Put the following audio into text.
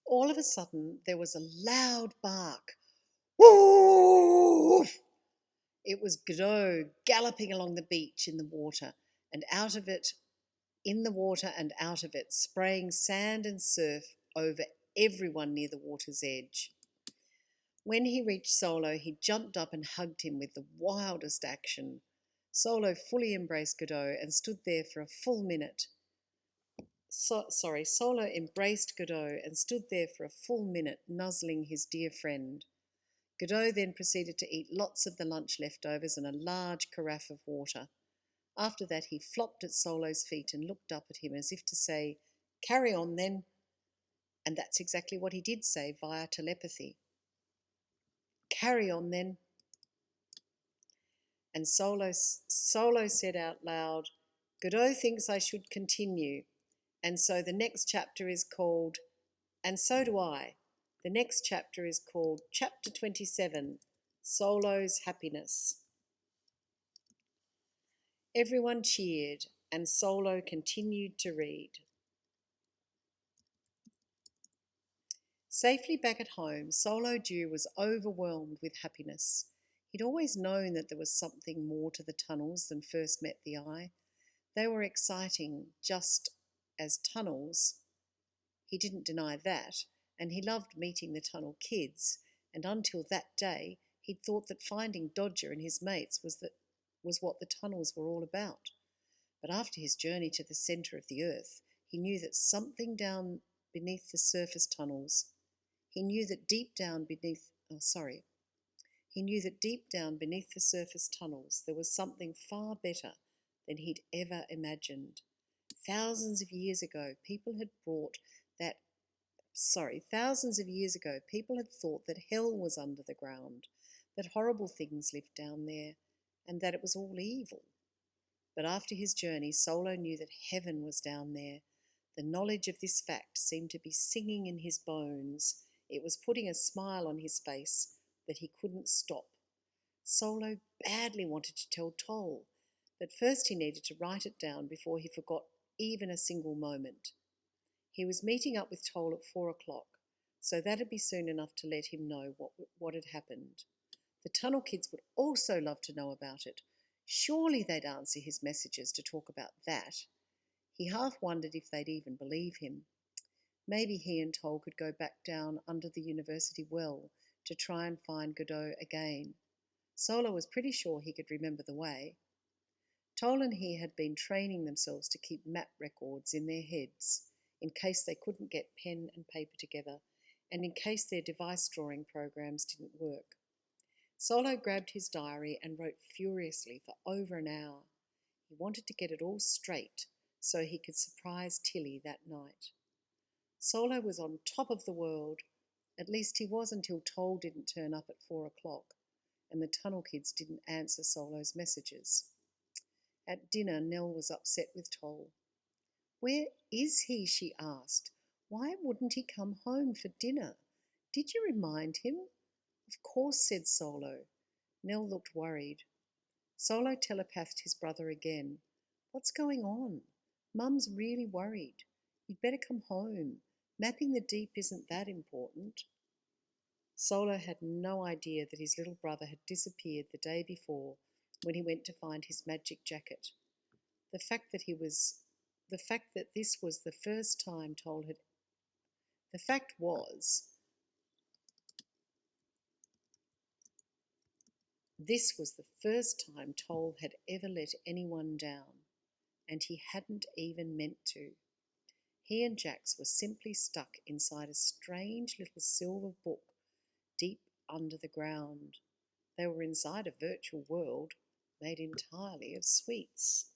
All of a sudden, there was a loud bark. Woof! It was Godot galloping along the beach in the water, and out of it, in the water and out of it, spraying sand and surf over everyone near the water's edge. When he reached Solo, he jumped up and hugged him with the wildest action. Solo fully embraced Godot and stood there for a full minute. Solo embraced Godot and stood there for a full minute, nuzzling his dear friend. Godot then proceeded to eat lots of the lunch leftovers and a large carafe of water. After that, he flopped at Solo's feet and looked up at him as if to say, "Carry on then." And that's exactly what he did say via telepathy. "Carry on then." And Solo said out loud, "Godot thinks I should continue. And so the next chapter is called, and so do I. The next chapter is called Chapter 27, Solo's Happiness." Everyone cheered, and Solo continued to read. Safely back at home, Solo Dew was overwhelmed with happiness. He'd always known that there was something more to the tunnels than first met the eye. They were exciting, just as tunnels. He didn't deny that, and he loved meeting the tunnel kids, and until that day he'd thought that finding Dodger and his mates was what the tunnels were all about. But after his journey to the centre of the earth, he knew that something down beneath the surface tunnels, he knew that deep down beneath the surface tunnels there was something far better than he'd ever imagined. Thousands of years ago, people had thought that hell was under the ground, that horrible things lived down there, and that it was all evil. But after his journey, Solo knew that heaven was down there. The knowledge of this fact seemed to be singing in his bones. It was putting a smile on his face that he couldn't stop. Solo badly wanted to tell Toll, but first he needed to write it down before he forgot even a single moment. He was meeting up with Toll at 4 o'clock, so that'd be soon enough to let him know what had happened. The tunnel kids would also love to know about it. Surely they'd answer his messages to talk about that. He half wondered if they'd even believe him. Maybe he and Toll could go back down under the university well to try and find Godot again. Solo was pretty sure he could remember the way. Toll and he had been training themselves to keep map records in their heads in case they couldn't get pen and paper together and in case their device drawing programs didn't work. Solo grabbed his diary and wrote furiously for over an hour. He wanted to get it all straight so he could surprise Tilly that night. Solo was on top of the world. At least he was until Toll didn't turn up at 4 o'clock and the tunnel kids didn't answer Solo's messages. At dinner, Nell was upset with Toll. "Where is he?" she asked. "Why wouldn't he come home for dinner? Did you remind him?" "Of course," said Solo. Nell looked worried. Solo telepathed his brother again. "What's going on? Mum's really worried. You'd better come home. Mapping the deep isn't that important." Solo had no idea that his little brother had disappeared the day before when he went to find his magic jacket. The fact that this was the first time Toll had ever let anyone down, and he hadn't even meant to. He and Jax were simply stuck inside a strange little silver book deep under the ground. They were inside a virtual world made entirely of sweets.